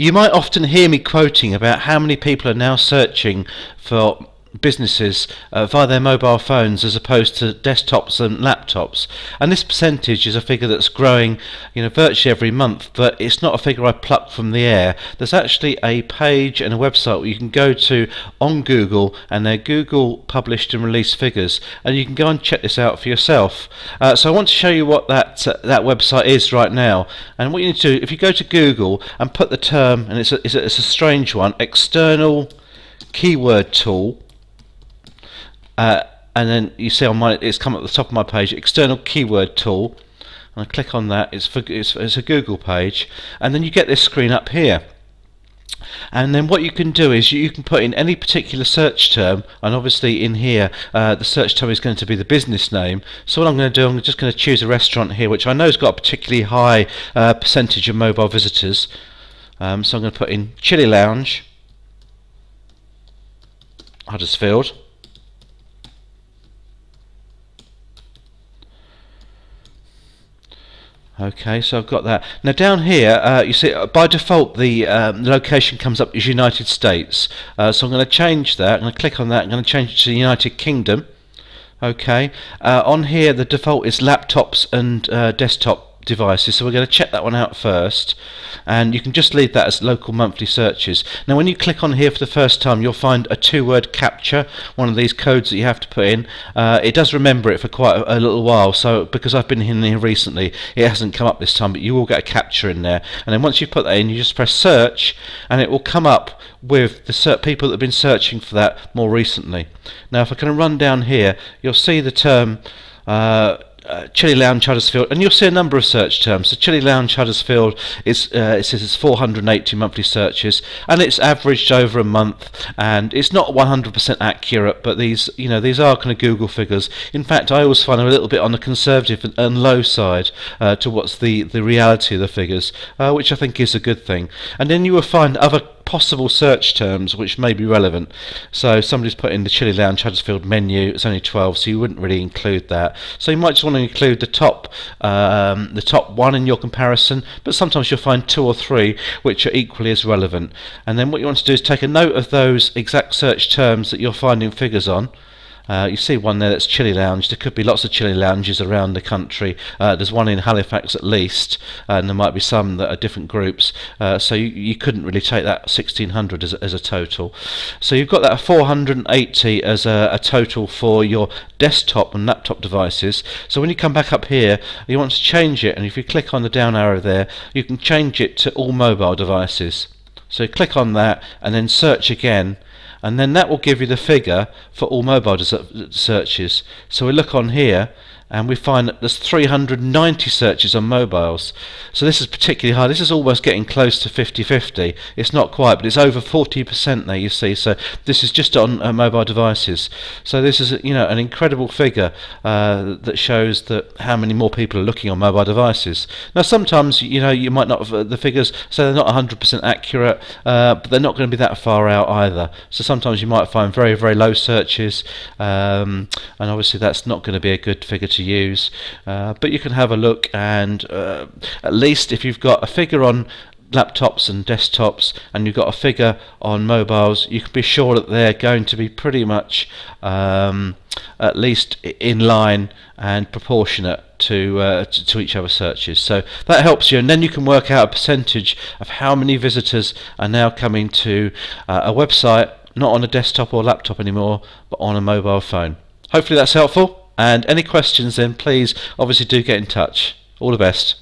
You might often hear me quoting about how many people are now searching for businesses via their mobile phones as opposed to desktops and laptops, and this percentage is a figure that's growing, virtually every month. But it's not a figure I plucked from the air. There's actually a page and a website where you can go to on Google, and they're Google published and released figures, and you can go and check this out for yourself. So I want to show you what that website is right now. And what you need to do, if you go to Google and put the term, and it's a strange one, external keyword tool. And then you see on mine, it's come at the top of my page, external keyword tool, and I click on that. It's a Google page, and then you get this screen up here. And then what you can do is you can put in any particular search term, and obviously in here the search term is going to be the business name. So what I'm going to do, I'm just going to choose a restaurant here which I know has got a particularly high percentage of mobile visitors. So I'm going to put in Chili Lounge, Huddersfield. Okay, so I've got that. Now down here, you see by default the location comes up as United States. So I'm going to change that. I'm going to click on that. I'm going to change it to the United Kingdom. Okay. On here the default is laptops and desktop devices, so we're going to check that one out first, and you can just leave that as local monthly searches. Now when you click on here for the first time, you'll find a 2-word captcha, one of these codes that you have to put in. It does remember it for quite a little while, so because I've been in here recently it hasn't come up this time, but you will get a captcha in there. And then once you put that in, you just press search, and it will come up with the people that have been searching for that more recently. Now if I can run down here, you'll see the term Chili Lounge Huddersfield, and you'll see a number of search terms. So Chili Lounge Huddersfield is it says it's 480 monthly searches, and it's averaged over a month, and it's not 100% accurate, but these are kind of Google figures. In fact, I always find them a little bit on the conservative and low side to what's the reality of the figures, which I think is a good thing. And then you will find other possible search terms which may be relevant. So somebody's put in the Chili Lounge Huddersfield menu. It's only 12, so you wouldn't really include that. So you might just want to include the top one in your comparison, but sometimes you'll find 2 or 3 which are equally as relevant. And then what you want to do is take a note of those exact search terms that you're finding figures on. You see one there that's Chili Lounge. There could be lots of Chili Lounges around the country. There's one in Halifax at least, and there might be some that are different groups. So you couldn't really take that 1600 as a total. So you've got that 480 as a total for your desktop and laptop devices. So when you come back up here, you want to change it, and if you click on the down arrow there, you can change it to all mobile devices. So click on that and then search again, and then that will give you the figure for all mobile searches. So we look on here and we find that there's 390 searches on mobiles. So this is particularly high. This is almost getting close to 50-50. It's not quite, but it's over 40% there, you see. So this is just on mobile devices. So this is an incredible figure that shows that how many more people are looking on mobile devices. Now sometimes you might not have, the figures say they're not 100% accurate, but they're not going to be that far out either. So sometimes you might find very, very low searches, and obviously that's not going to be a good figure to use, but you can have a look, and at least if you've got a figure on laptops and desktops and you've got a figure on mobiles, you can be sure that they're going to be pretty much at least in line and proportionate to each other searches. So that helps you, and then you can work out a percentage of how many visitors are now coming to a website, not on a desktop or laptop anymore, but on a mobile phone. Hopefully that's helpful. And any questions, then please obviously do get in touch. All the best.